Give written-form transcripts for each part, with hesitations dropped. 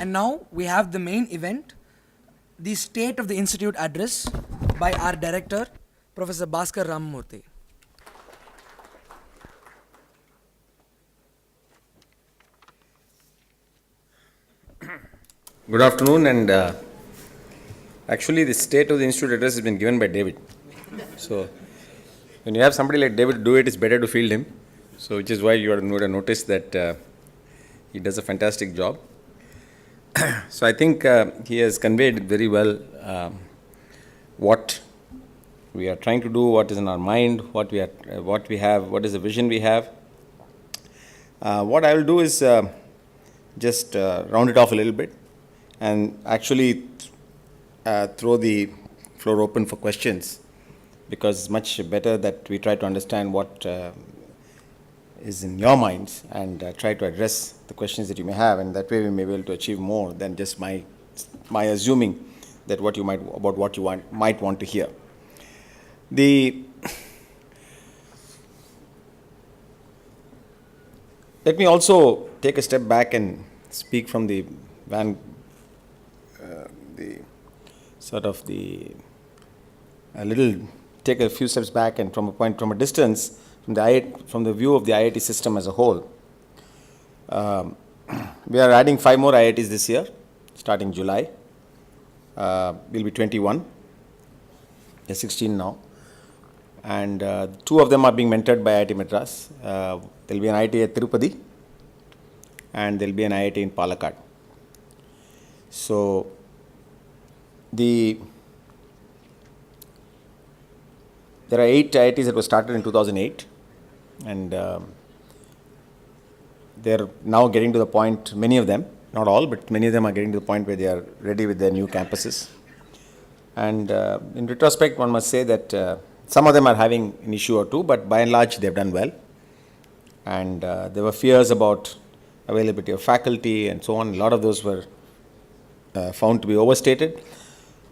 And now we have the main event, the State of the Institute address by our director, Professor Bhaskar Ramamurthy. Good afternoon, and actually the State of the Institute address has been given by David. So when you have somebody like David do it, it's better to field him. So which is why you would have noticed that he does a fantastic job. So I think he has conveyed very well what we are trying to do, what is in our mind, what we have, what is the vision we have. What I will do is just round it off a little bit and actually throw the floor open for questions, because it's much better that we try to understand what is in your minds and try to address the questions that you may have, and that way we may be able to achieve more than just my assuming that what you might want to hear. Let me also take a step back and speak from take a few steps back and from a distance, from the view of the IIT system as a whole. We are adding 5 more IITs this year, starting July. We'll be 21. There's 16 now. And 2 of them are being mentored by IIT Madras. There'll be an IIT at Tirupati, and there'll be an IIT in Palakkad. So there are 8 IITs that were started in 2008, and they're now getting to the point, many of them, not all, but many of them are getting to the point where they are ready with their new campuses. And in retrospect, one must say that some of them are having an issue or two, but by and large, they've done well. And there were fears about availability of faculty and so on. A lot of those were found to be overstated.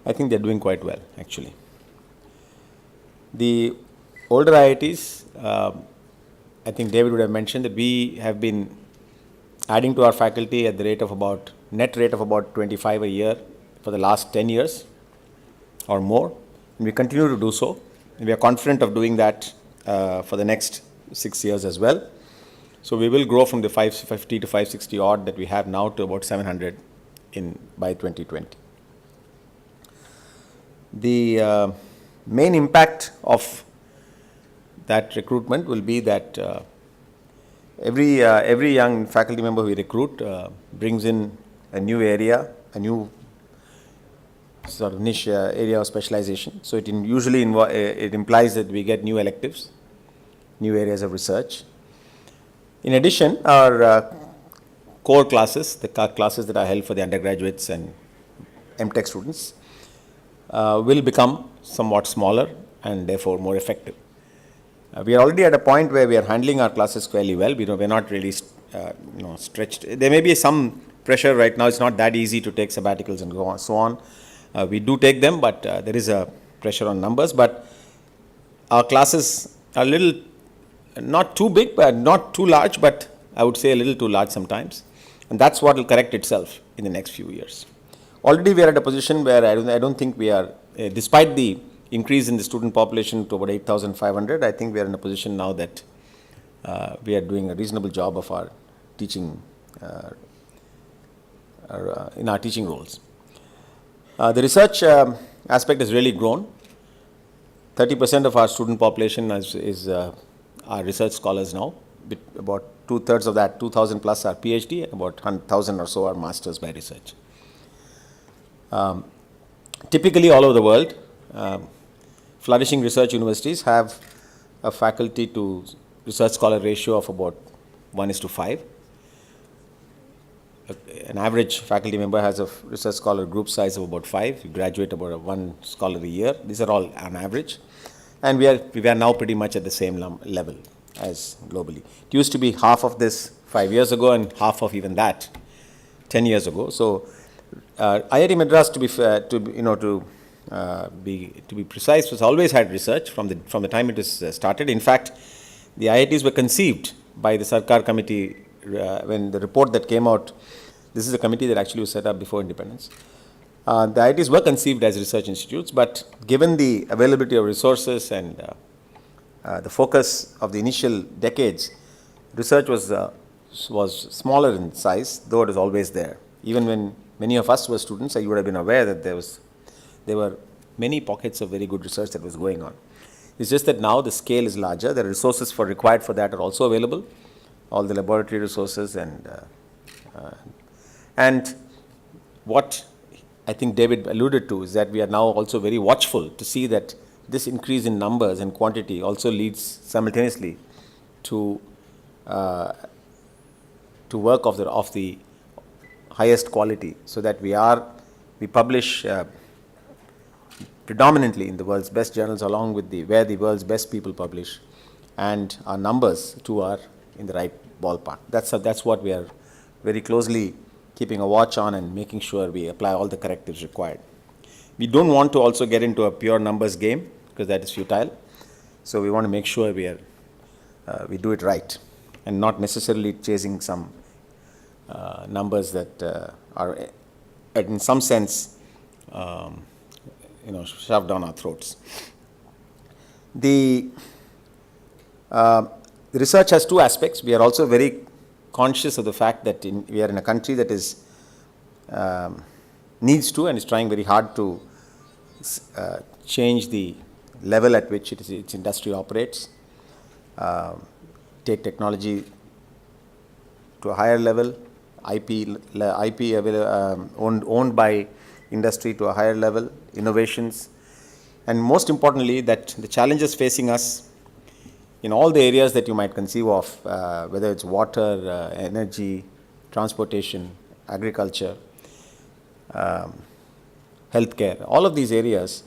I think they're doing quite well, actually. The older IITs, I think David would have mentioned that we have been adding to our faculty at the net rate of about 25 a year for the last 10 years or more. And we continue to do so. And we are confident of doing that for the next 6 years as well. So we will grow from the 550 to 560 odd that we have now to about 700 by 2020. The main impact of that recruitment will be that every young faculty member we recruit brings in a new area, a new sort of niche area of specialization. So it usually it implies that we get new electives, new areas of research. In addition, our core classes, the classes that are held for the undergraduates and MTech students, will become somewhat smaller and therefore more effective. We are already at a point where we are handling our classes fairly well. We're not really stretched. There may be some pressure right now. It's not that easy to take sabbaticals and so on. We do take them, but there is a pressure on numbers. But our classes are not too big, but not too large, but I would say a little too large sometimes. And that's what will correct itself in the next few years. Already we are at a position where I don't think we are, despite the increase in the student population to about 8,500, I think we are in a position now that we are doing a reasonable job of our teaching, in our teaching roles. The research aspect has really grown. 30% of our student population is our research scholars now. About 2/3 of that, 2,000 plus are PhD, and about 1,000 or so are masters by research. Typically all over the world, flourishing research universities have a faculty to research scholar ratio of about 1:5. An average faculty member has a research scholar group size of about 5. You graduate about 1 scholar a year. These are all on average. And we are now pretty much at the same level as globally. It used to be half of this 5 years ago and half of even that 10 years ago. So IIT Madras, to be precise, was always had research from the time it was started. In fact, the IITs were conceived by the Sarkar committee when the report that came out, This is a committee that actually was set up before independence. The IITs were conceived as research institutes, but given the availability of resources and the focus of the initial decades, research was smaller in size, though it was always there. Even when many of us were students, you would have been aware that there were many pockets of very good research that was going on. It's just that now the scale is larger. The resources required for that are also available, all the laboratory resources and what I think David alluded to is that we are now also very watchful to see that this increase in numbers and quantity also leads simultaneously to work of the highest quality, so that we publish predominantly in the world's best journals, along with where the world's best people publish, and our numbers too are in the right ballpark. That's what we are very closely keeping a watch on and making sure we apply all the correctives required. We don't want to also get into a pure numbers game, because that is futile. So we want to make sure we do it right and not necessarily chasing some numbers that are in some sense shoved down our throats. The research has two aspects. We are also very conscious of the fact that we are in a country that is needs to and is trying very hard to change the level at which its industry operates, take technology to a higher level, IP owned by industry to a higher level, innovations, and most importantly that the challenges facing us in all the areas that you might conceive of, whether it's water, energy, transportation, agriculture, healthcare, all of these areas,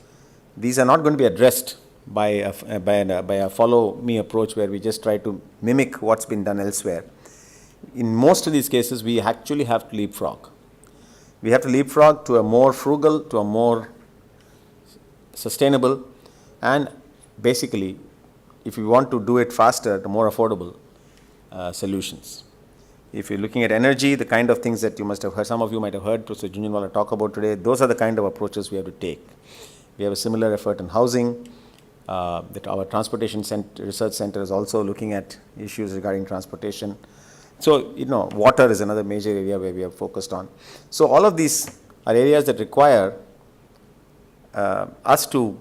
these are not going to be addressed by a follow-me approach where we just try to mimic what's been done elsewhere. In most of these cases, we actually have to leapfrog. We have to leapfrog to a more frugal, to a more sustainable, and basically, if we want to do it faster, the more affordable solutions. If you're looking at energy, the kind of things that you must have heard, some of you might have heard Professor Jhunjhunwala talk about today, those are the kind of approaches we have to take. We have a similar effort in housing, that our Transportation Research Center is also looking at issues regarding transportation. So, water is another major area where we are focused on. So, all of these are areas that require us to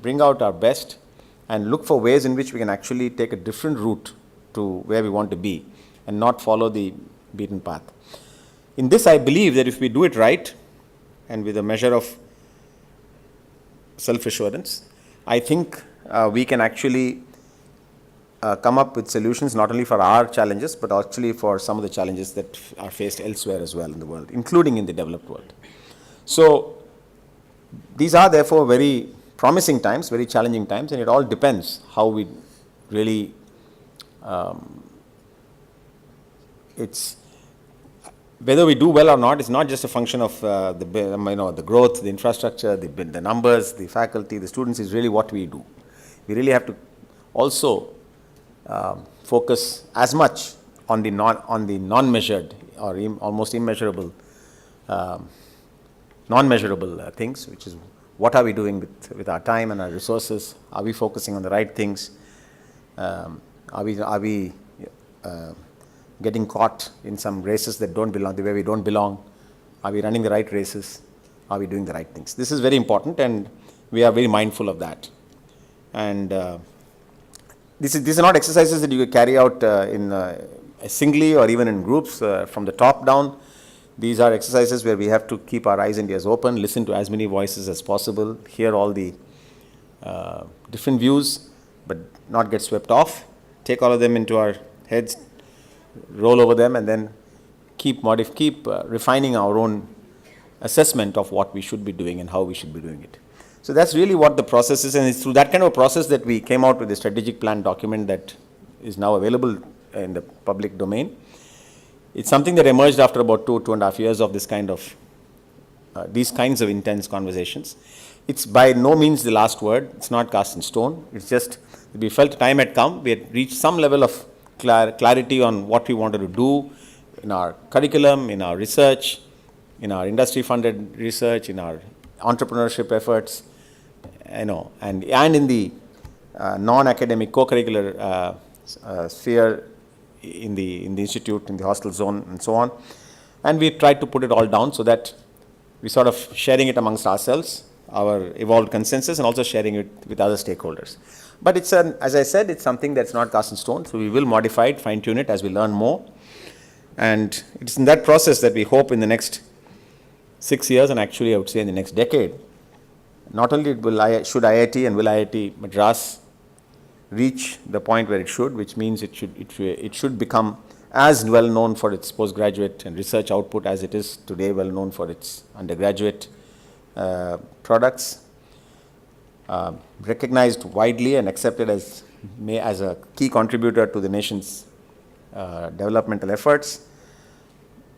bring out our best and look for ways in which we can actually take a different route to where we want to be and not follow the beaten path. In this, I believe that if we do it right and with a measure of self-assurance, I think we can actually come up with solutions not only for our challenges, but actually for some of the challenges that are faced elsewhere as well in the world, including in the developed world. So, these are therefore very promising times, very challenging times, and it all depends how we really, it's whether we do well or not. It's not just a function of the growth, the infrastructure, the numbers, the faculty, the students. Is really what we do. We really have to also focus as much on the non-measured or almost immeasurable, non-measurable things, which is what are we doing with our time and our resources? Are we focusing on the right things? Are we getting caught in some races that don't belong, the way we don't belong? Are we running the right races? Are we doing the right things? This is very important, and we are very mindful of that. And these are not exercises that you can carry out singly or even in groups from the top down. These are exercises where we have to keep our eyes and ears open, listen to as many voices as possible, hear all the different views, but not get swept off, take all of them into our heads, roll over them, and then keep refining our own assessment of what we should be doing and how we should be doing it. So that's really what the process is, and it's through that kind of a process that we came out with the strategic plan document that is now available in the public domain. It's something that emerged after about 2.5 years of this kind of these kinds of intense conversations. It's by no means the last word. It's not cast in stone. It's just we felt time had come. We had reached some level of clarity on what we wanted to do, in our curriculum, in our research, in our industry-funded research, in our entrepreneurship efforts, and in the non-academic co-curricular sphere in the institute, in the hostel zone, and so on. And we tried to put it all down so that we sort of sharing it amongst ourselves, our evolved consensus, and also sharing it with other stakeholders. But it's as I said, it's something that's not cast in stone, so we will modify it, fine-tune it as we learn more. And it's in that process that we hope in the next 6 years, and actually I would say in the next decade, not only should IIT and will IIT Madras reach the point where it should, which means it should become as well known for its postgraduate and research output as it is today well known for its undergraduate products, recognized widely and accepted as a key contributor to the nation's developmental efforts,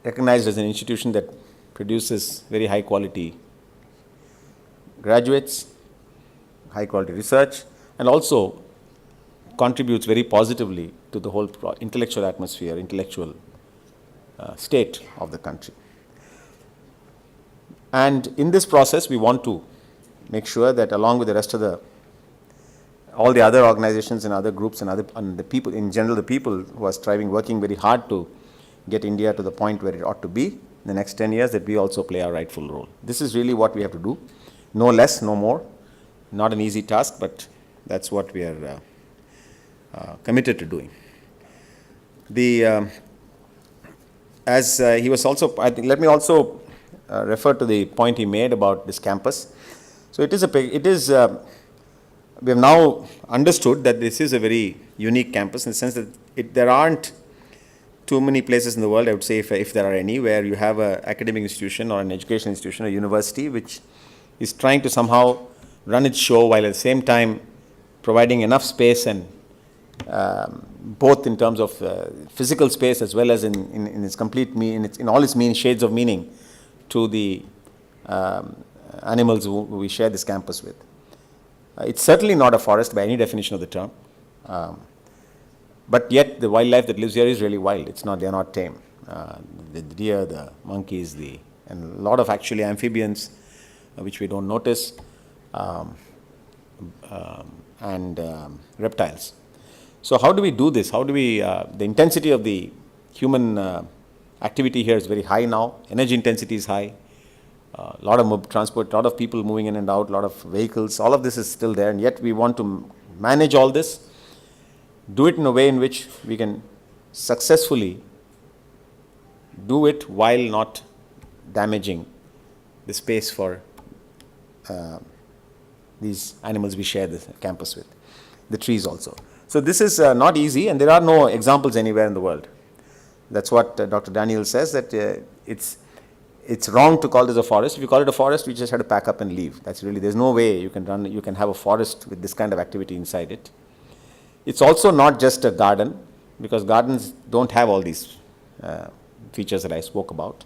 recognized as an institution that produces very high quality graduates, high quality research, and also contributes very positively to the whole intellectual atmosphere, intellectual state of the country. And in this process, we want to make sure that along with the rest of all the other organizations and other groups and the people, in general the people who are striving, working very hard to get India to the point where it ought to be in the next 10 years, that we also play our rightful role. This is really what we have to do, no less, no more. Not an easy task, but that's what we are committed to doing. As he was also, I think, let me also refer to the point he made about this campus. So we have now understood that this is a very unique campus in the sense that there aren't too many places in the world, I would say, if there are any, where you have an academic institution or an education institution, a university, which is trying to somehow run its show while at the same time providing enough space and both in terms of physical space as well as in its complete in all its shades of meaning to the animals who we share this campus with. It's certainly not a forest by any definition of the term, but yet the wildlife that lives here is really wild. They are not tame. The deer, the monkeys, and a lot of actually amphibians, which we don't notice, and reptiles. So how do we do this? How do we, the intensity of the human activity here is very high now. Energy intensity is high. A lot of transport, a lot of people moving in and out, a lot of vehicles, all of this is still there, and yet we want to manage all this, do it in a way in which we can successfully do it while not damaging the space for these animals we share the campus with, the trees also. So this is not easy, and there are no examples anywhere in the world. That's what Dr. Daniel says, that it's wrong to call this a forest. If you call it a forest, we just have to pack up and leave. That's really, there's no way you can have a forest with this kind of activity inside it. It's also not just a garden, because gardens don't have all these features that I spoke about.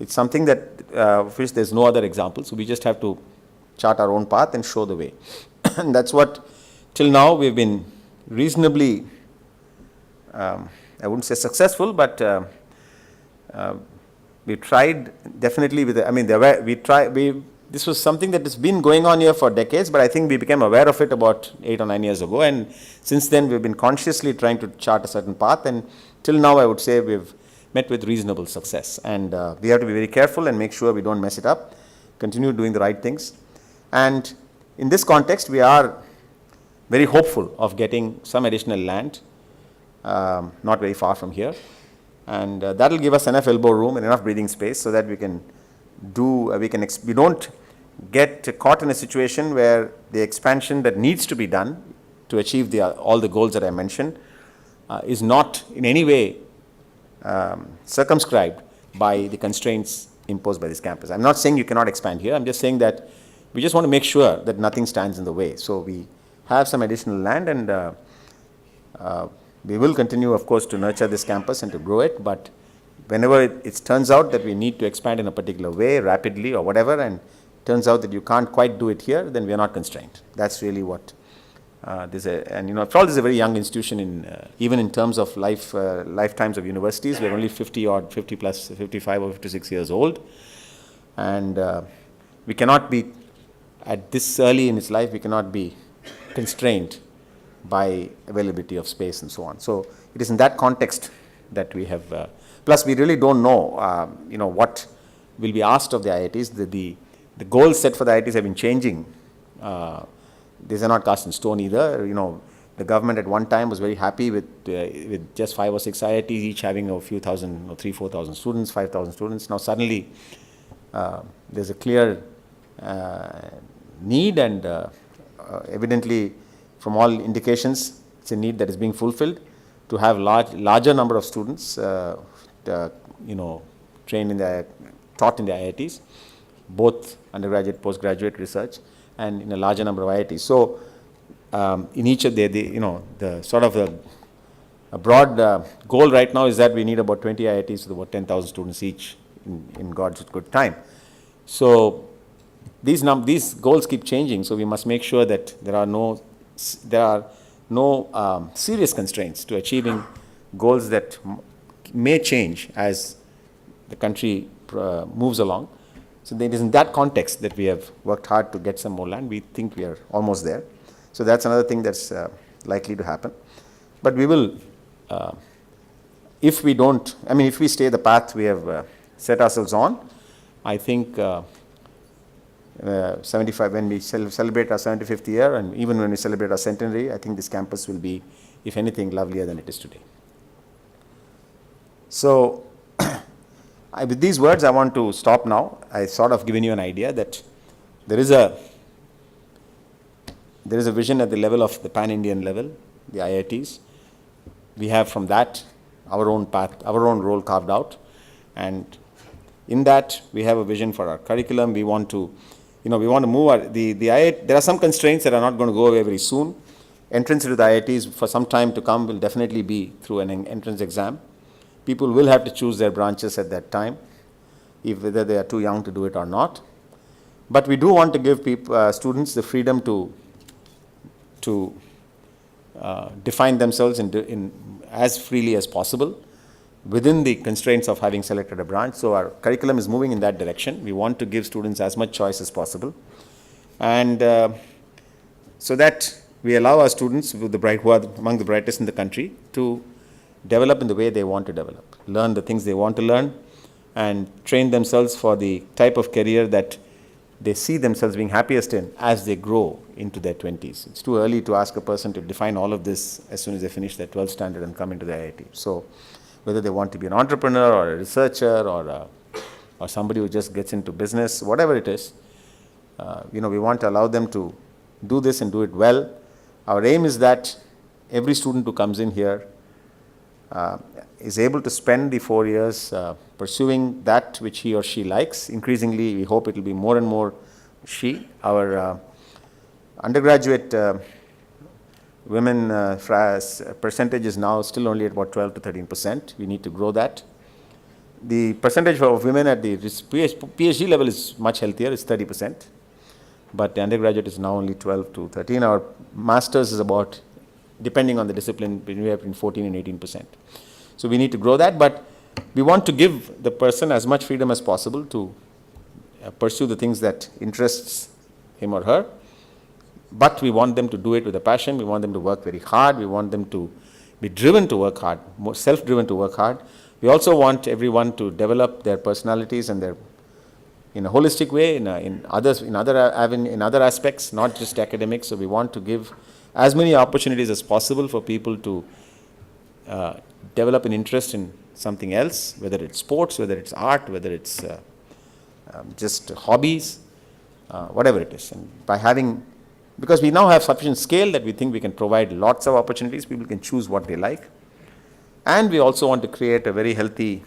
It's something that of which there's no other example, so we just have to chart our own path and show the way. And that's what, till now, we've been reasonably, I wouldn't say successful, but we tried definitely with, this was something that has been going on here for decades, but I think we became aware of it about 8 or 9 years ago, and since then we've been consciously trying to chart a certain path, and till now I would say we've met with reasonable success, and we have to be very careful and make sure we don't mess it up, continue doing the right things. And in this context, we are very hopeful of getting some additional land, not very far from here, and that will give us enough elbow room and enough breathing space so that we can we don't get caught in a situation where the expansion that needs to be done to achieve all the goals that I mentioned is not in any way circumscribed by the constraints imposed by this campus. I'm not saying you cannot expand here. I'm just saying that we just want to make sure that nothing stands in the way. So we have some additional land, and we will continue, of course, to nurture this campus and to grow it, but whenever it turns out that we need to expand in a particular way, rapidly or whatever, and turns out that you can't quite do it here, then we are not constrained. That's really what And after all, this is a very young institution even in terms of lifetimes of universities. We're only 50 plus, 55 or 56 years old. And we cannot be, at this early in its life, we cannot be constrained by availability of space and so on. So it is in that context that we have, plus we really don't know, what will be asked of the IITs. The goals set for the IITs have been changing. These are not cast in stone either. The government at one time was very happy with just 5 or 6 IITs, each having a few thousand, 3,000-4,000 students, 5,000 students. Now suddenly there's a clear need, and evidently from all indications it's a need that is being fulfilled, to have larger number of students taught in the IITs, both undergraduate, postgraduate research, and in a larger number of IITs. So in each of the sort of a broad goal right now is that we need about 20 IITs with about 10,000 students each in God's good time. So these goals keep changing, so we must make sure that there are no serious constraints to achieving goals that may change as the country moves along. So it is in that context that we have worked hard to get some more land. We think we are almost there. So that's another thing that's likely to happen. But we will, if we stay the path we have set ourselves on, I think 75, when we celebrate our 75th year, and even when we celebrate our centenary, I think this campus will be, if anything, lovelier than it is today. So with these words, I want to stop now. I sort of given you an idea that there is a vision at the level of the pan-Indian level, the IITs. We have from that our own path, our own role carved out, and in that we have a vision for our curriculum. We want to, move the IIT. There are some constraints that are not going to go away very soon. Entrance into the IITs for some time to come will definitely be through an entrance exam. People will have to choose their branches at that time, whether they are too young to do it or not. But we do want to give students the freedom to define themselves in as freely as possible within the constraints of having selected a branch. So our curriculum is moving in that direction. We want to give students as much choice as possible, and so that we allow our students, who are among the brightest in the country, to develop in the way they want to develop, learn the things they want to learn, and train themselves for the type of career that they see themselves being happiest in as they grow into their 20s. It's too early to ask a person to define all of this as soon as they finish their 12th standard and come into the IIT. So whether they want to be an entrepreneur or a researcher or somebody who just gets into business, whatever it is, we want to allow them to do this and do it well. Our aim is that every student who comes in here is able to spend the 4 years pursuing that which he or she likes. Increasingly, we hope it will be more and more she. Our undergraduate women percentage is now still only at about 12 to 13%. We need to grow that. The percentage of women at the PhD level is much healthier, it's 30%. But the undergraduate is now only 12 to 13. Our masters is about, depending on the discipline, between 14 and 18%. So we need to grow that, but we want to give the person as much freedom as possible to pursue the things that interests him or her. But we want them to do it with a passion. We want them to work very hard. We want them to be driven to work hard, more self-driven to work hard. We also want everyone to develop their personalities and their, in a holistic way, in other aspects, not just academics. So we want to give as many opportunities as possible for people to develop an interest in something else, whether it's sports, whether it's art, whether it's just hobbies, whatever it is. And because we now have sufficient scale that we think we can provide lots of opportunities, people can choose what they like. And we also want to create a very healthy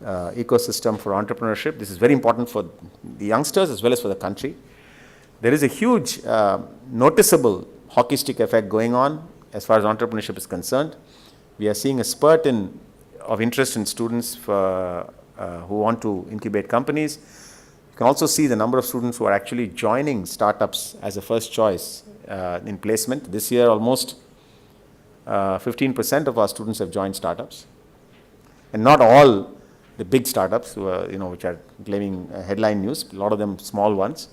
ecosystem for entrepreneurship. This is very important for the youngsters as well as for the country. There is a huge noticeable hockey stick effect going on as far as entrepreneurship is concerned. We are seeing a spurt of interest in students who want to incubate companies. You can also see the number of students who are actually joining startups as a first choice in placement. This year, almost 15% of our students have joined startups. And not all the big startups who are, which are claiming headline news, a lot of them small ones.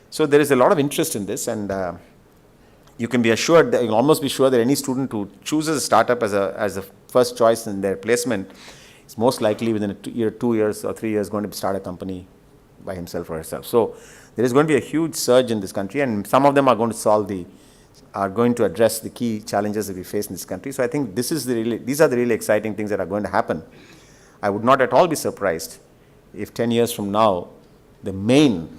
So there is a lot of interest in this, and you can be assured, that you can almost be sure that any student who chooses a startup as a first choice in their placement is most likely within 2 years or 3 years going to start a company by himself or herself. So there is going to be a huge surge in this country, and some of them are going to address the key challenges that we face in this country. So I think these are the really exciting things that are going to happen. I would not at all be surprised if 10 years from now, the main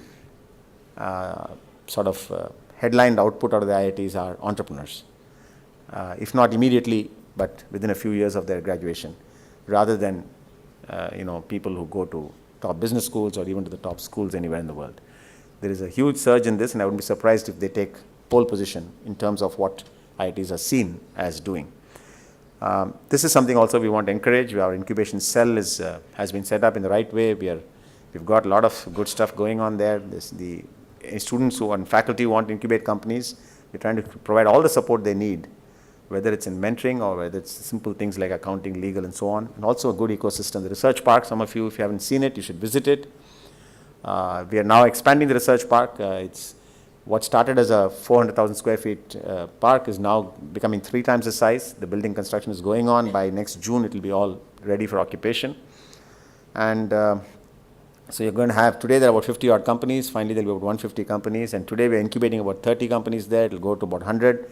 headlined output out of the IITs are entrepreneurs, if not immediately, but within a few years of their graduation, rather than people who go to top business schools or even to the top schools anywhere in the world. There is a huge surge in this, and I wouldn't be surprised if they take pole position in terms of what IITs are seen as doing. This is something also we want to encourage. Our incubation cell has been set up in the right way. We've got a lot of good stuff going on there. The students and faculty who want to incubate companies, we're trying to provide all the support they need, whether it's in mentoring or whether it's simple things like accounting, legal, and so on, and also a good ecosystem. The research park, some of you, if you haven't seen it, you should visit it. We are now expanding the research park. It's what started as a 400,000 square feet park is now becoming 3 times the size. The building construction is going on. By next June, it will be all ready for occupation. And so you're going to have, today there are about 50 odd companies, finally there will be about 150 companies, and today we're incubating about 30 companies there. It will go to about 100.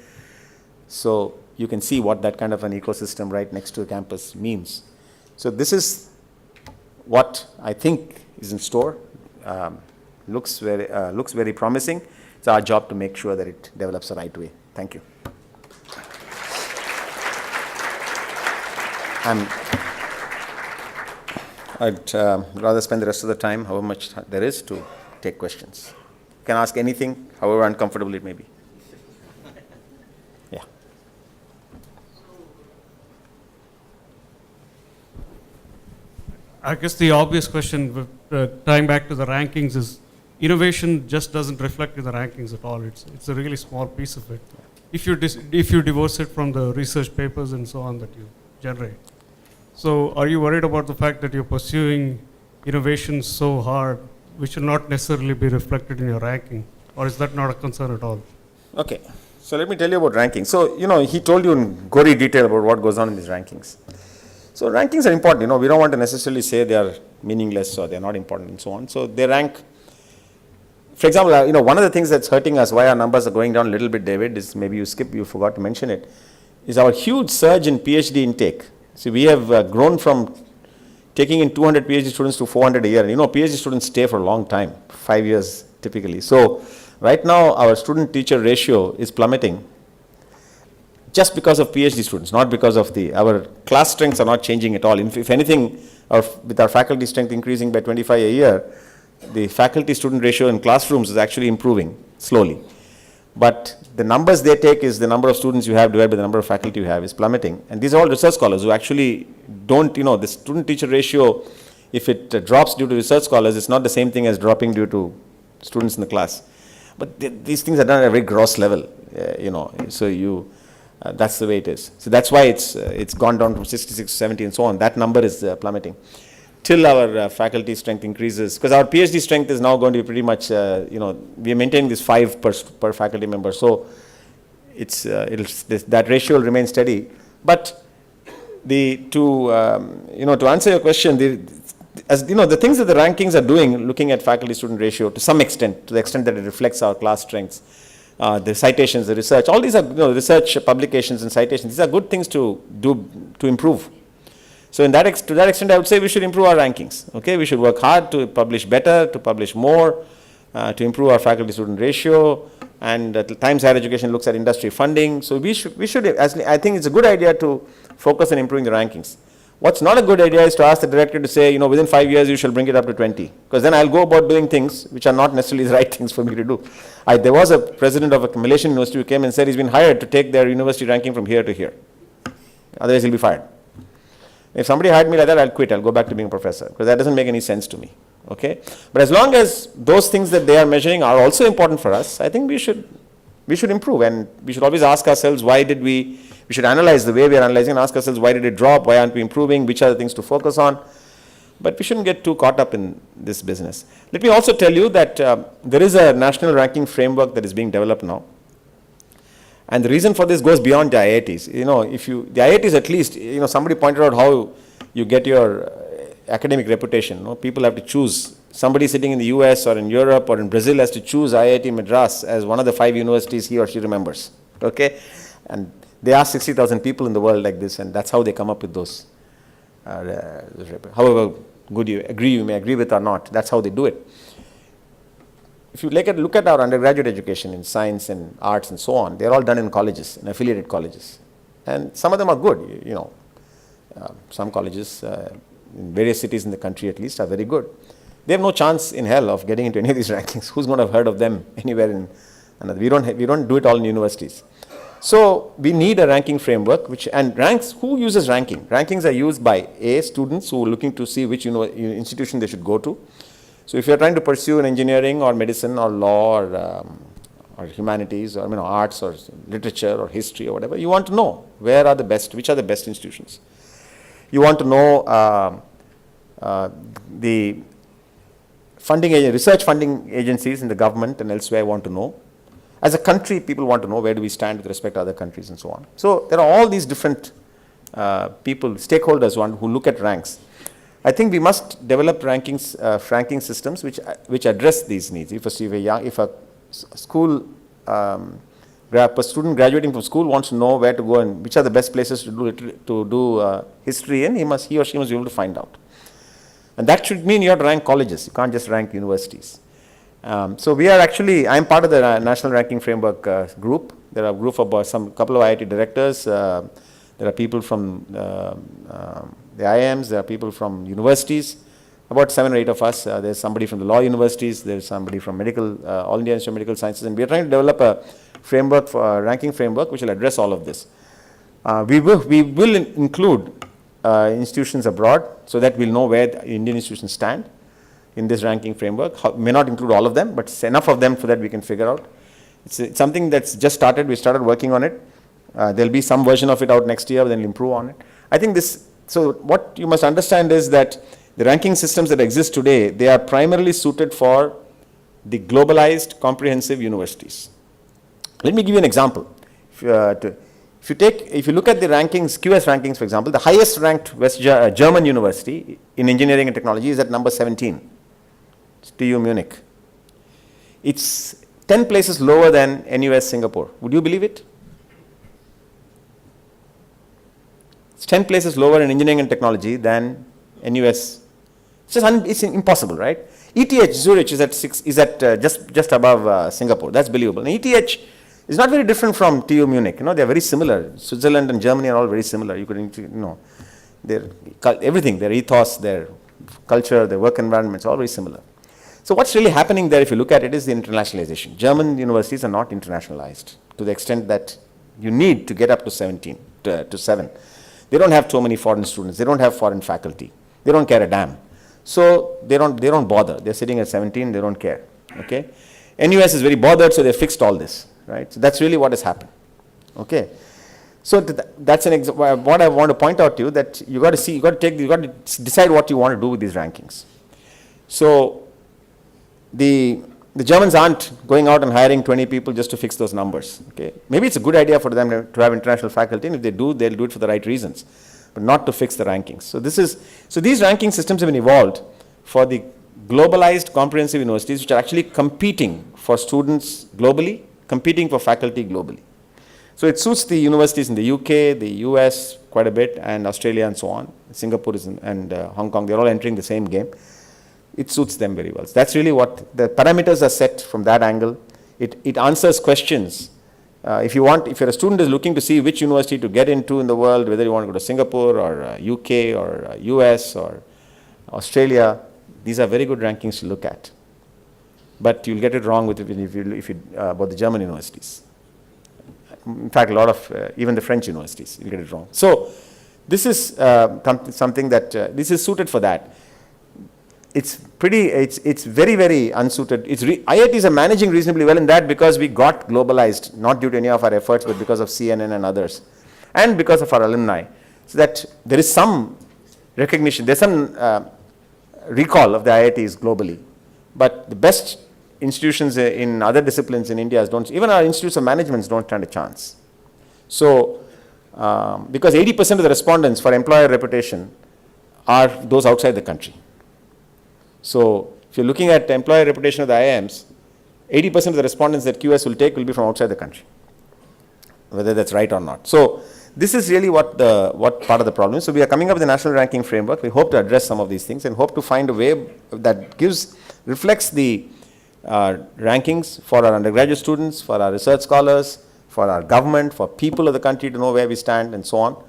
So you can see what that kind of an ecosystem right next to the campus means. So this is what I think is in store. Looks very promising. It's our job to make sure that it develops the right way. Thank you. I'd rather spend the rest of the time, however much there is, to take questions. You can ask anything, however uncomfortable it may be. Yeah. I guess the obvious question, tying back to the rankings, is innovation just doesn't reflect in the rankings at all. It's a really small piece of it. If you divorce it from the research papers and so on that you generate. So are you worried about the fact that you're pursuing innovation so hard, which will not necessarily be reflected in your ranking? Or is that not a concern at all? Okay. So let me tell you about rankings. So, he told you in gory detail about what goes on in these rankings. So rankings are important. We don't want to necessarily say they are meaningless or they're not important and so on. So they rank. For example, one of the things that's hurting us, why our numbers are going down a little bit, David, is maybe you forgot to mention it, is our huge surge in PhD intake. So we have grown from taking in 200 PhD students to 400 a year. PhD students stay for a long time, 5 years typically. So right now our student-teacher ratio is plummeting just because of PhD students, not because of our class strengths are not changing at all. If anything, with our faculty strength increasing by 25 a year, the faculty-student ratio in classrooms is actually improving slowly. But the numbers they take is the number of students you have divided by the number of faculty you have is plummeting. And these are all research scholars who actually don't, the student-teacher ratio, if it drops due to research scholars, it's not the same thing as dropping due to students in the class. But these things are done at a very gross level, so that's the way it is. So that's why it's gone down from 66 to 70 and so on. That number is plummeting till our faculty strength increases, because our PhD strength is now going to be pretty much, we are maintaining this 5 per faculty member. So that ratio will remain steady. But to answer your question, the things that the rankings are doing, looking at faculty-student ratio to some extent, to the extent that it reflects our class strengths, the citations, the research, all these are research publications and citations. These are good things to do to improve. So to that extent, I would say we should improve our rankings. Okay, we should work hard to publish better, to publish more, to improve our faculty-student ratio. And Times Higher Education looks at industry funding. So we should. I think it's a good idea to focus on improving the rankings. What's not a good idea is to ask the director to say, within 5 years you shall bring it up to 20, because then I'll go about doing things which are not necessarily the right things for me to do. There was a president of a Malaysian university who came and said he's been hired to take their university ranking from here to here. Otherwise he'll be fired. If somebody hired me like that, I'll quit. I'll go back to being a professor, because that doesn't make any sense to me. Okay? But as long as those things that they are measuring are also important for us, I think we should improve, and we should always ask ourselves we should analyze the way we are analyzing and ask ourselves why did it drop, why aren't we improving, which are the things to focus on. But we shouldn't get too caught up in this business. Let me also tell you that there is a national ranking framework that is being developed now. And the reason for this goes beyond the IITs. The IITs at least, somebody pointed out how you get your academic reputation. People have to choose. Somebody sitting in the US or in Europe or in Brazil has to choose IIT Madras as one of the 5 universities he or she remembers. Okay? And they ask 60,000 people in the world like this, and that's how they come up with those. However good you may agree with or not, that's how they do it. If you look at our undergraduate education in science and arts and so on, they're all done in colleges, in affiliated colleges. And some of them are good, some colleges in various cities in the country at least are very good. They have no chance in hell of getting into any of these rankings. Who's going to have heard of them anywhere in another? We don't do it all in universities. So we need a ranking framework, who uses ranking? Rankings are used by students who are looking to see which institution they should go to. So if you're trying to pursue an engineering or medicine or law or humanities or arts or literature or history or whatever, you want to know which are the best institutions. You want to know the research funding agencies in the government and elsewhere want to know. As a country, people want to know where do we stand with respect to other countries and so on. So there are all these different stakeholders who look at ranks. I think we must develop ranking systems which address these needs. If a student graduating from school wants to know where to go and which are the best places to do history in, he or she must be able to find out. And that should mean you have to rank colleges. You can't just rank universities. So I am part of the National Ranking Framework group. There are a group of couple of IIT directors. There are people from the IIMs, there are people from universities, about 7 or 8 of us. There's somebody from the law universities, there's somebody from All India Institute of Medical Sciences, and we are trying to develop a ranking framework which will address all of this. We will include institutions abroad so that we'll know where the Indian institutions stand in this ranking framework. May not include all of them, but enough of them so that we can figure out. It's something that's just started. We started working on it. There'll be some version of it out next year, then we'll improve on it. I think so what you must understand is that the ranking systems that exist today, they are primarily suited for the globalized comprehensive universities. Let me give you an example. If you look at the rankings, QS rankings for example, the highest ranked German university in engineering and technology is at number 17. It's TU Munich. It's 10 places lower than NUS Singapore. Would you believe it? It's 10 places lower in engineering and technology than NUS. It's impossible, right? ETH Zurich is at just above Singapore. That's believable. And ETH is not very different from TU Munich. They're very similar. Switzerland and Germany are all very similar. Everything, their ethos, their culture, their work environment, it's all very similar. So what's really happening there, if you look at it, is the internationalization. German universities are not internationalized to the extent that you need to get up to 7. They don't have too many foreign students. They don't have foreign faculty. They don't care a damn. So they don't bother. They're sitting at 17. They don't care. Okay. NUS is very bothered, so they fixed all this. Right. So that's really what has happened. Okay. So that's what I want to point out to you, that you got to decide what you want to do with these rankings. So the Germans aren't going out and hiring 20 people just to fix those numbers. Okay. Maybe it's a good idea for them to have international faculty, and if they do, they'll do it for the right reasons, but not to fix the rankings. So these ranking systems have been evolved for the globalized comprehensive universities, which are actually competing for students globally, competing for faculty globally. So it suits the universities in the UK, the US quite a bit, and Australia and so on. Singapore and Hong Kong, they're all entering the same game. It suits them very well. So that's really what the parameters are set from that angle. It answers questions. If you're a student is looking to see which university to get into in the world, whether you want to go to Singapore or UK or US or Australia, these are very good rankings to look at. But you'll get it wrong about the German universities. In fact, a lot of even the French universities, you'll get it wrong. So this is something that this is suited for that. it's very, very unsuited. IITs are managing reasonably well in that because we got globalized, not due to any of our efforts, but because of CNN and others, and because of our alumni. So that there is some recognition, there's some recall of the IITs globally. But the best institutions in other disciplines in India don't, even our institutes of management don't stand a chance. So, because 80% of the respondents for employer reputation are those outside the country. So, if you're looking at employer reputation of the IIMs, 80% of the respondents that QS will take will be from outside the country, whether that's right or not. So, this is really what part of the problem is. So, we are coming up with a national ranking framework. We hope to address some of these things and hope to find a way that reflects the rankings for our undergraduate students, for our research scholars, for our government, for people of the country to know where we stand and so on.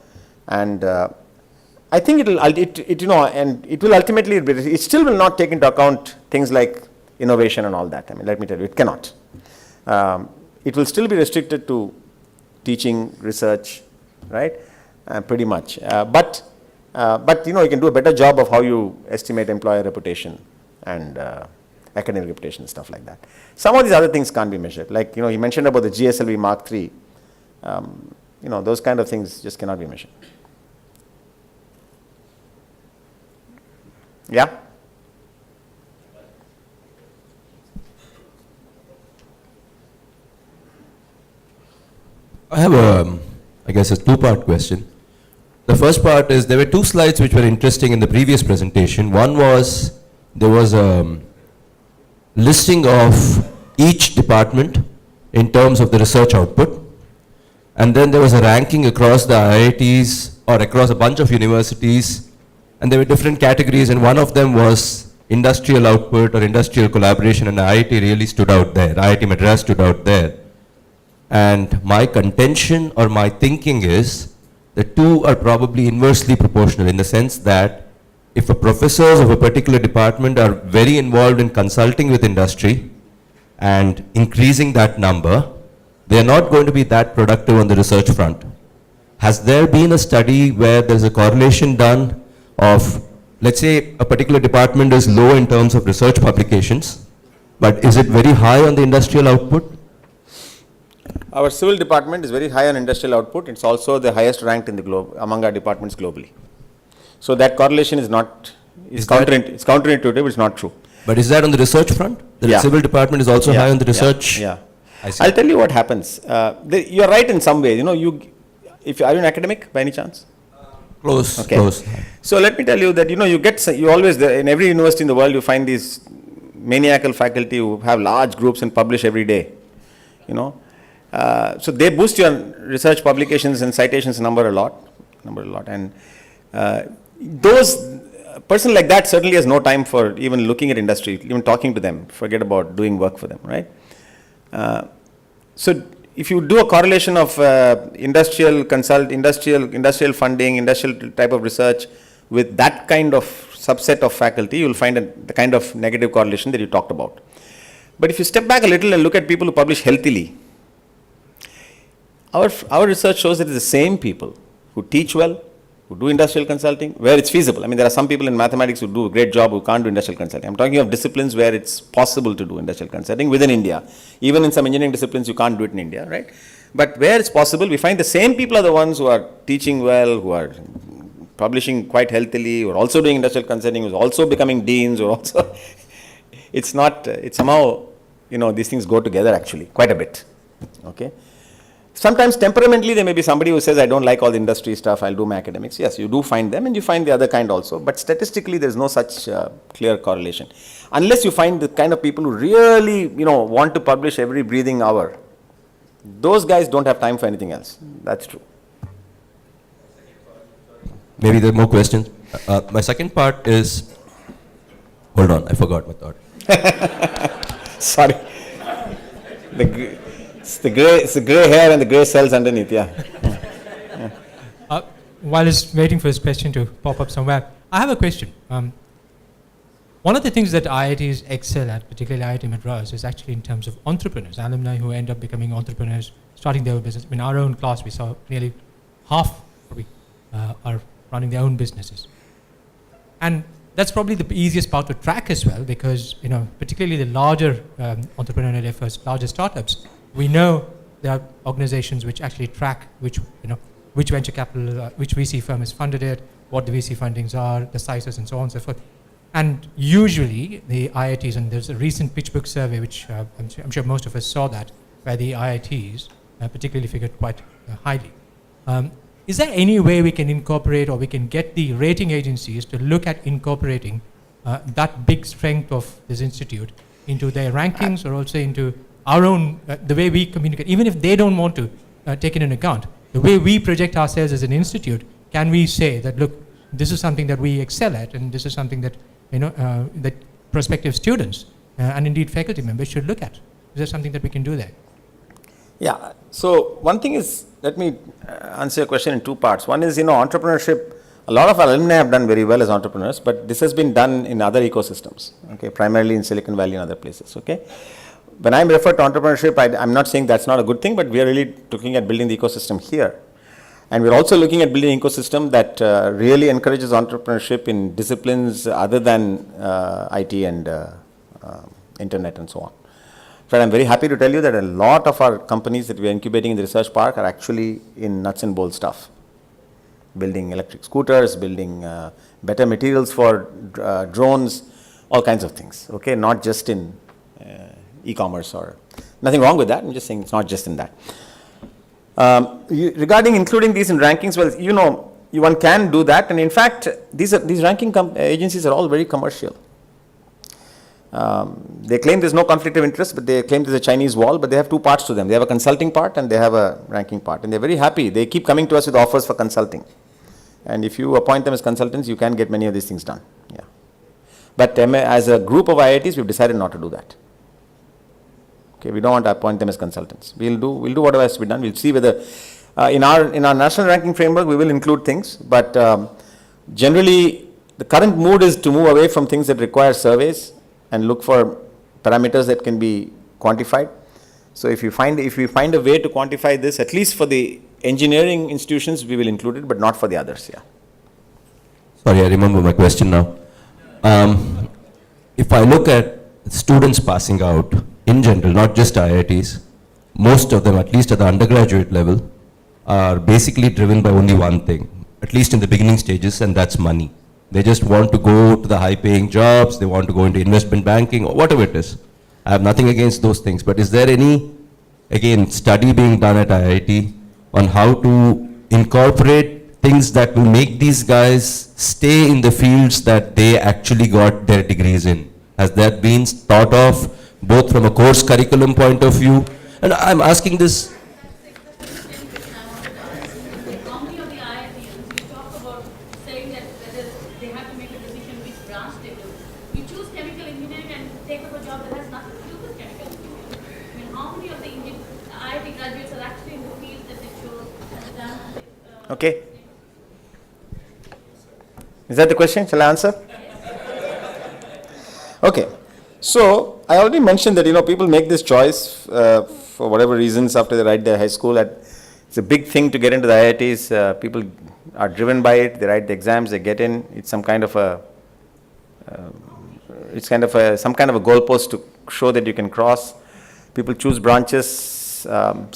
And I think it will ultimately, it still will not take into account things like innovation and all that. I mean, let me tell you, it cannot. It will still be restricted to teaching, research, right? Pretty much. But you can do a better job of how you estimate employer reputation and academic reputation and stuff like that. Some of these other things can't be measured. Like, you mentioned about the GSLV Mark III. Those kind of things just cannot be measured. Yeah? I have I guess a two-part question. The first part is, there were two slides which were interesting in the previous presentation. One was, there was a listing of each department in terms of the research output. And then there was a ranking across the IITs or across a bunch of universities. And there were different categories, and one of them was industrial output or industrial collaboration, and IIT really stood out there. IIT Madras stood out there. And my contention or my thinking is the two are probably inversely proportional, in the sense that if the professors of a particular department are very involved in consulting with industry and increasing that number, they are not going to be that productive on the research front. Has there been a study where there's a correlation done of, let's say, a particular department is low in terms of research publications, but is it very high on the industrial output? Our civil department is very high on industrial output. It's also the highest ranked in the globe among our departments globally. So that correlation is not, it's counterintuitive, it's not true. But is that on the research front? The civil department is also high on the research? Yeah. I see. I'll tell you what happens. You're right in some ways. Are you an academic by any chance? Close, Okay. close. So let me tell you that, you always, in every university in the world, you find these maniacal faculty who have large groups and publish every day, So they boost your research publications and citations number a lot. And a person like that certainly has no time for even looking at industry, even talking to them, forget about doing work for them, right? So if you do a correlation of industrial funding, industrial type of research with that kind of subset of faculty, you will find the kind of negative correlation that you talked about. But if you step back a little and look at people who publish healthily, our research shows that it's the same people who teach well, who do industrial consulting, where it's feasible. I mean, there are some people in mathematics who do a great job who can't do industrial consulting. I'm talking of disciplines where it's possible to do industrial consulting within India. Even in some engineering disciplines, you can't do it in India, right? But where it's possible, we find the same people are the ones who are teaching well, who are publishing quite healthily, who are also doing industrial consulting, who are also becoming deans, who are also... it's somehow, these things go together actually, quite a bit, okay? Sometimes temperamentally there may be somebody who says, I don't like all the industry stuff, I'll do my academics. Yes, you do find them, and you find the other kind also, but statistically there's no such clear correlation. Unless you find the kind of people who really, want to publish every breathing hour. Those guys don't have time for anything else. That's true. Maybe there are more questions. My second part is, hold on, I forgot my thought. Sorry. It's the grey hair and the grey cells underneath, yeah. While he's waiting for his question to pop up somewhere, I have a question. One of the things that IITs excel at, particularly IIT Madras, is actually in terms of entrepreneurs, alumni who end up becoming entrepreneurs, starting their own business. In our own class, we saw nearly half are running their own businesses. And that's probably the easiest part to track as well, because particularly the larger entrepreneurial efforts, larger startups, we know there are organizations which actually track which venture capital, which VC firm has funded it, what the VC fundings are, the sizes, and so on and so forth. And usually the IITs, and there's a recent PitchBook survey, which I'm sure most of us saw that, where the IITs particularly figured quite highly. Is there any way we can incorporate, or we can get the rating agencies to look at incorporating that big strength of this institute into their rankings, or also into our own, the way we communicate, even if they don't want to take it into account, the way we project ourselves as an institute? Can we say that, look, this is something that we excel at, and this is something that that prospective students and indeed faculty members should look at? Is there something that we can do there? Yeah. So one thing is, let me answer your question in two parts. One is, entrepreneurship. A lot of alumni have done very well as entrepreneurs, but this has been done in other ecosystems. Okay, primarily in Silicon Valley and other places. Okay. When I refer to entrepreneurship, I'm not saying that's not a good thing, but we are really looking at building the ecosystem here. And we're also looking at building an ecosystem that really encourages entrepreneurship in disciplines other than IT and internet and so on. But I'm very happy to tell you that a lot of our companies that we are incubating in the research park are actually in nuts and bolts stuff. Building electric scooters, building better materials for drones, all kinds of things. Okay, not just in e-commerce, or nothing wrong with that. I'm just saying it's not just in that. Regarding including these in rankings, well, one can do that, and in fact, these ranking agencies are all very commercial. They claim there's no conflict of interest, but they claim there's a Chinese wall, but they have two parts to them. They have a consulting part and they have a ranking part, and they're very happy. They keep coming to us with offers for consulting. And if you appoint them as consultants, you can get many of these things done. Yeah. But as a group of IITs, we've decided not to do that. Okay, we don't want to appoint them as consultants. We'll do whatever has to be done. We'll see whether in our national ranking framework we will include things, but generally the current mood is to move away from things that require surveys and look for parameters that can be quantified. So if we find a way to quantify this, at least for the engineering institutions, we will include it, but not for the others. Yeah. Sorry, I remember my question now. If I look at students passing out in general, not just IITs, most of them, at least at the undergraduate level, are basically driven by only one thing, at least in the beginning stages, and that's money. They just want to go to the high-paying jobs, they want to go into investment banking, or whatever it is. I have nothing against those things, but is there any, again, study being done at IIT on how to incorporate things that will make these guys stay in the fields that they actually got their degrees in? Has that been thought of, both from a course curriculum point of view? And I'm asking this. How many of the IITs, you talk about saying that whether they have to make a decision which branch they do. You choose chemical engineering and take up a job that has nothing to do with chemical engineering. I mean, how many of the IIT graduates are actually in the field that they chose and done? Okay. Is that the question? Shall I answer? Okay. So I already mentioned that people make this choice for whatever reasons after they write their high school. It's a big thing to get into the IITs. People are driven by it. They write the exams. They get in. It's some kind of a goalpost to show that you can cross. People choose branches to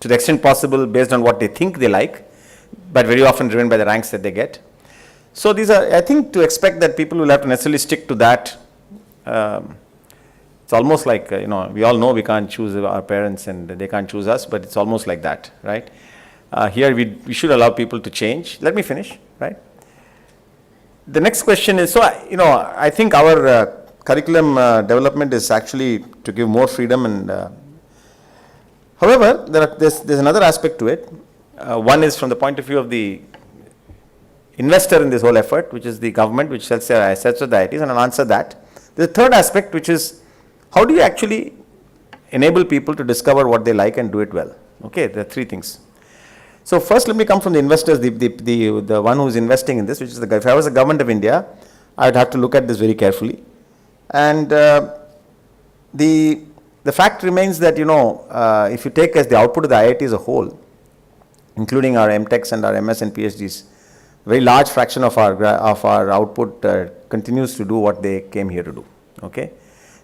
the extent possible based on what they think they like, but very often driven by the ranks that they get. So these are, I think, to expect that people will have to necessarily stick to that. It's almost like, we all know we can't choose our parents and they can't choose us, but it's almost like that, right? Here we should allow people to change. Let me finish, right? The next question is, I think our curriculum development is actually to give more freedom, and however, there's another aspect to it. One is from the point of view of the investor in this whole effort, which is the government, which sells their assets to the IITs, and I'll answer that. The third aspect, which is how do you actually enable people to discover what they like and do it well? Okay, there are three things. So first, let me come from the investors, the one who's investing in this, which is if I was the government of India, I would have to look at this very carefully. And the fact remains that if you take as the output of the IIT as a whole, including our MTechs and our MS and PhDs, very large fraction of our output continues to do what they came here to do. Okay,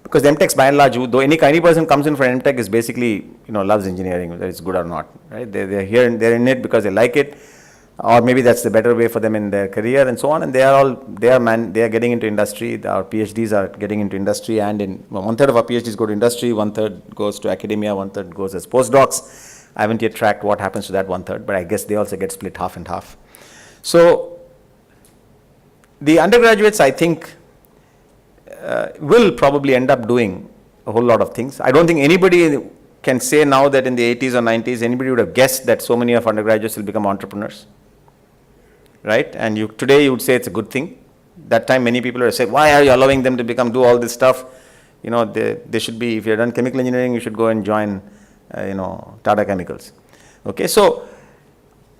because the MTechs by and large, though any person comes in for an MTech is basically loves engineering, whether it's good or not, right? They're here and they're in it because they like it, or maybe that's the better way for them in their career and so on. And they are getting into industry. Our PhDs are getting into industry, and one third of our PhDs go to industry, one third goes to academia, one third goes as postdocs. I haven't yet tracked what happens to that one third, but I guess they also get split half and half. So the undergraduates, I think, will probably end up doing a whole lot of things. I don't think anybody can say now that in the 80s or 90s, anybody would have guessed that so many of undergraduates will become entrepreneurs, right? And today you would say it's a good thing. That time many people would have said, why are you allowing them to do all this stuff? They should be, if you're done chemical engineering, you should go and join Tata Chemicals. Okay, so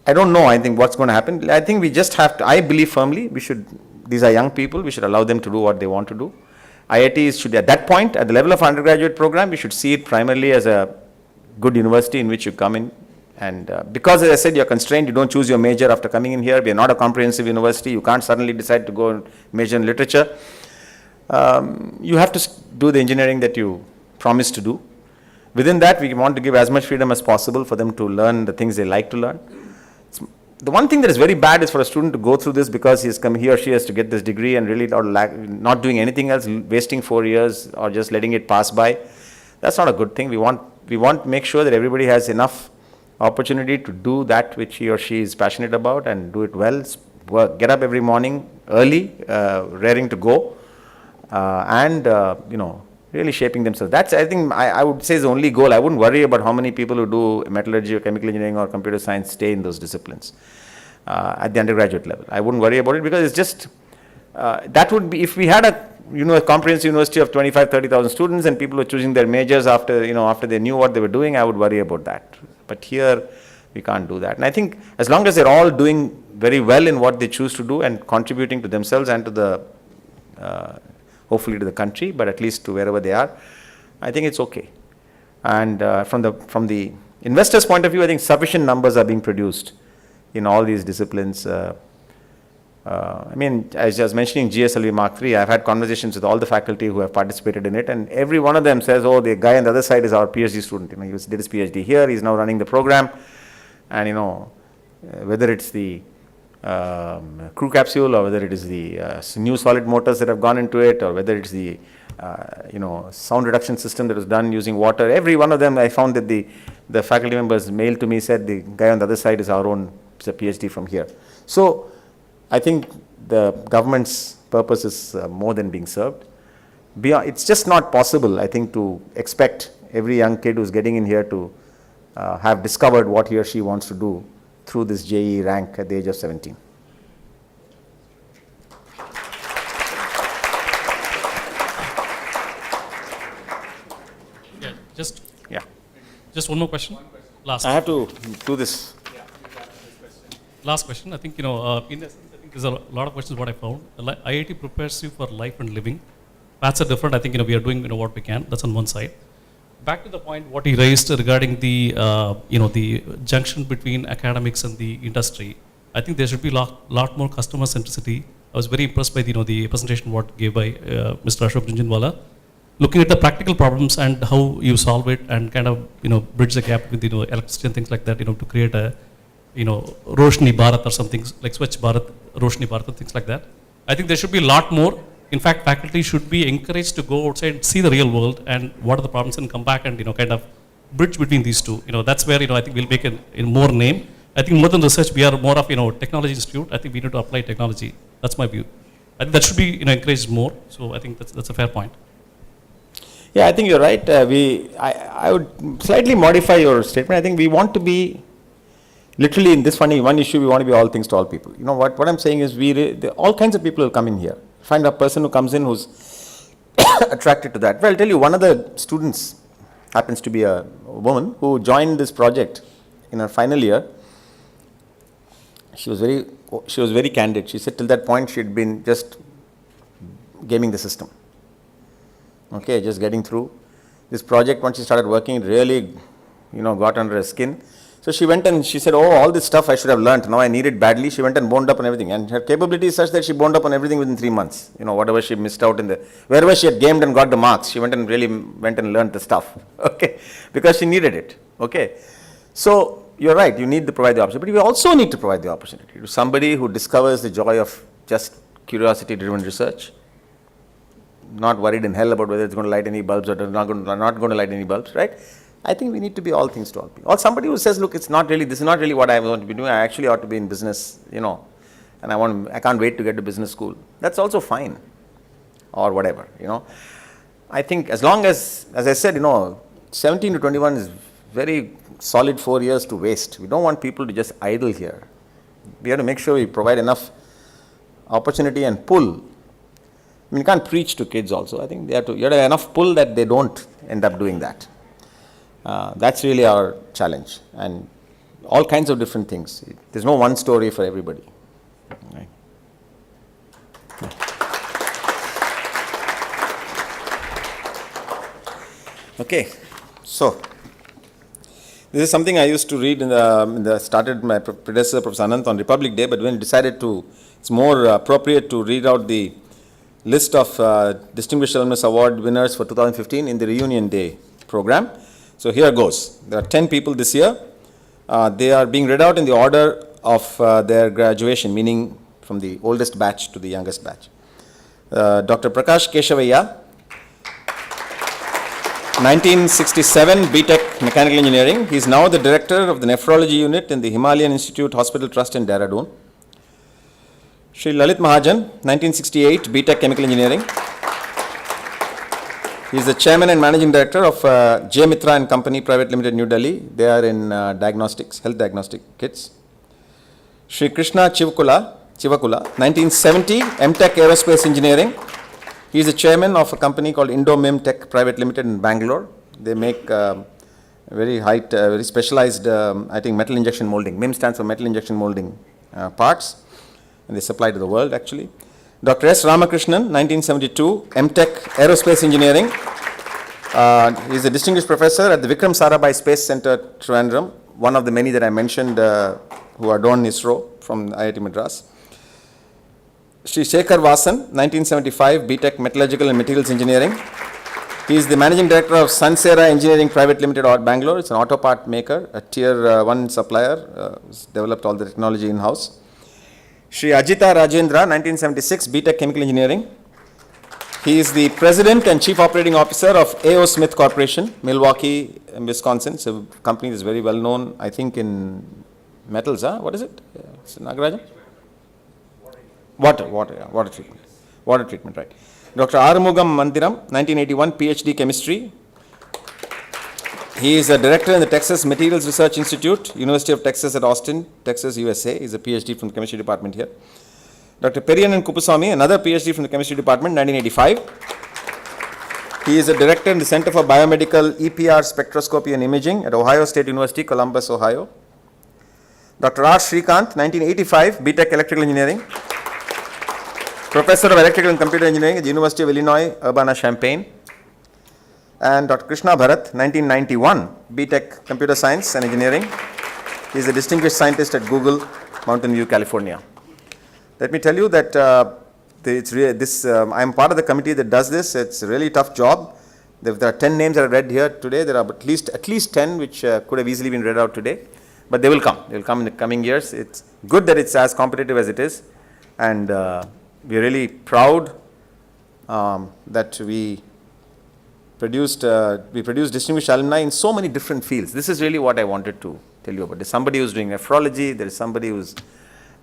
I don't know, I think what's going to happen. I think we just have to, I believe firmly, these are young people, we should allow them to do what they want to do. IITs should, at that point, at the level of undergraduate program, we should see it primarily as a good university in which you come in. And because, as I said, you're constrained, you don't choose your major after coming in here. We are not a comprehensive university. You can't suddenly decide to go and major in literature. You have to do the engineering that you promised to do. Within that, we want to give as much freedom as possible for them to learn the things they like to learn. The one thing that is very bad is for a student to go through this because he or she has to get this degree and really not doing anything else, wasting 4 years or just letting it pass by. That's not a good thing. We want to make sure that everybody has enough opportunity to do that which he or she is passionate about and do it well. Get up every morning early, raring to go, and really shaping themselves. That's, I think, I would say is the only goal. I wouldn't worry about how many people who do metallurgy or chemical engineering or computer science stay in those disciplines at the undergraduate level. I wouldn't worry about it because it's just, that would be, if we had a comprehensive university of 25,000-30,000 students and people were choosing their majors after they knew what they were doing, I would worry about that. But here, we can't do that. And I think as long as they're all doing very well in what they choose to do and contributing to themselves and to the hopefully to the country, but at least to wherever they are, I think it's okay. And from the investors' point of view, I think sufficient numbers are being produced in all these disciplines. I mean, as I was mentioning GSLV Mark III, I've had conversations with all the faculty who have participated in it, and every one of them says, oh, the guy on the other side is our PhD student. He did his PhD here, he's now running the program. And whether it's the crew capsule or whether it is the new solid motors that have gone into it, or whether it's the sound reduction system that was done using water, every one of them, I found that the faculty members mailed to me said the guy on the other side is our own, it's a PhD from here. So I think the government's purpose is more than being served. It's just not possible, I think, to expect every young kid who's getting in here to have discovered what he or she wants to do through this JEE rank at the age of 17. Yeah, just one more question. Last. I have to do this. Last question. I think, in essence, I think there's a lot of questions what I found. IIT prepares you for life and living. Paths are different. I think, we are doing, what we can. That's on one side. Back to the point what he raised regarding the, the junction between academics and the industry. I think there should be lot more customer centricity. I was very impressed by the presentation what gave by Mr. Ashok Jhunjhunwala. Looking at the practical problems and how you solve it and kind of, bridge the gap with, electricity and things like that, to create a, Roshni Bharat or something like Swachh Bharat, Roshni Bharat, things like that. I think there should be a lot more. In fact, faculty should be encouraged to go outside, see the real world and what are the problems and come back and, kind of bridge between these two. That's where, I think we'll make a more name. I think more than research, we are more of, technology institute. I think we need to apply technology. That's my view. I think that should be, encouraged more. So I think that's a fair point. Yeah, I think you're right. I would slightly modify your statement. I think we want to be, literally in this one issue, we want to be all things to all people. What I'm saying is all kinds of people will come in here. Find a person who comes in who's attracted to that. Well, I'll tell you, one of the students happens to be a woman who joined this project in her final year. She was very candid. She said till that point she had been just gaming the system. Okay, just getting through. This project, once she started working, it really, got under her skin. So she went and she said, oh, all this stuff I should have learnt. Now I need it badly. She went and boned up on everything. And her capability is such that she boned up on everything within 3 months. You know, whatever she missed out in the, wherever she had gamed and got the marks, she went and really went and learnt the stuff. Okay. Because she needed it. Okay. So you're right. You need to provide the opportunity. But you also need to provide the opportunity to somebody who discovers the joy of just curiosity-driven research, not worried in hell about whether it's going to light any bulbs or not going to light any bulbs, right? I think we need to be all things to all people. Or somebody who says, look, this is not really what I want to be doing. I actually ought to be in business, you know, and I can't wait to get to business school. That's also fine, or whatever, you know. I think as long as I said, you know, 17 to 21 is very solid 4 years to waste. We don't want people to just idle here. We have to make sure we provide enough opportunity and pull. I mean, you can't preach to kids also. I think you have to have enough pull that they don't end up doing that. That's really our challenge, and all kinds of different things. There's no one story for everybody. Right. Okay, so this is something I used to read started my predecessor, Professor Anant, on Republic Day, but when decided to, it's more appropriate to read out the list of Distinguished Alumnus Award winners for 2015 in the Reunion Day program. So here goes. There are 10 people this year. They are being read out in the order of their graduation, meaning from the oldest batch to the youngest batch. Dr. Prakash Keshavaya, 1967, BTech Mechanical Engineering. He is now the director of the nephrology unit in the Himalayan Institute Hospital Trust in Dehradun. Shri Lalit Mahajan, 1968, BTech Chemical Engineering. He is the chairman and managing director of J. Mitra and Company Private Limited, New Delhi. They are in diagnostics, health diagnostic kits. Shri Krishna Chivakula, 1970, MTech Aerospace Engineering. He is the chairman of a company called Indomim Tech Private Limited in Bangalore. They make very specialized, I think, metal injection molding. MIM stands for metal injection molding parts, and they supply to the world actually. Dr. S. Ramakrishnan, 1972, MTech Aerospace Engineering. He is a distinguished professor at the Vikram Sarabhai Space Center, Trivandrum, one of the many that I mentioned who adorn ISRO from IIT Madras. Shri Shekhar Vasan, 1975, BTech Metallurgical and Materials Engineering. He is the managing director of Sansera Engineering Private Limited out Bangalore. It's an auto part maker, a tier 1 supplier, developed all the technology in-house. Shri Ajita Rajendra, 1976, BTech Chemical Engineering. He is the president and chief operating officer of A.O. Smith Corporation, Milwaukee, Wisconsin. It's a company that's very well known, I think, in metals. What is it? Nagarajan? Water treatment. Water treatment, right. Dr. Arumugam Mandiram, 1981, PhD Chemistry. He is a director in the Texas Materials Research Institute, University of Texas at Austin, Texas, USA. He is a PhD from the chemistry department here. Dr. Periyanan Kupuswamy, another PhD from the chemistry department, 1985. He is a director in the Center for Biomedical EPR Spectroscopy and Imaging at Ohio State University, Columbus, Ohio. Dr. R. Srikanth, 1985, BTech Electrical Engineering. Professor of Electrical and Computer Engineering at the University of Illinois, Urbana-Champaign. And Dr. Krishna Bharat, 1991, BTech Computer Science and Engineering. He is a distinguished scientist at Google, Mountain View, California. Let me tell you that I am part of the committee that does this. It's a really tough job. There are 10 names that I read here today. There are at least 10 which could have easily been read out today. But they will come. They will come in the coming years. It's good that it's as competitive as it is. And we are really proud that we produced distinguished alumni in so many different fields. This is really what I wanted to tell you about. There's somebody who's doing nephrology. There is somebody who's,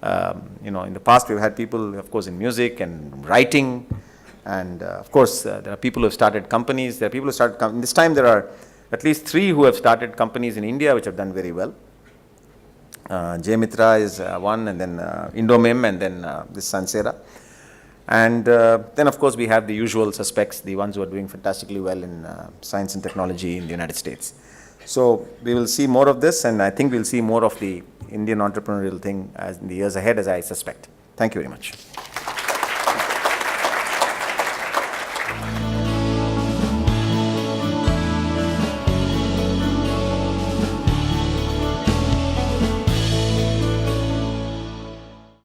in the past we've had people, of course, in music and writing. And of course, there are people who have started companies. There are people who started companies. This time there are at least 3 who have started companies in India which have done very well. J. Mitra is one, and then Indomim, and then this Sansera. And then, of course, we have the usual suspects, the ones who are doing fantastically well in science and technology in the United States. So we will see more of this, and I think we'll see more of the Indian entrepreneurial thing as in the years ahead, as I suspect. Thank you very much.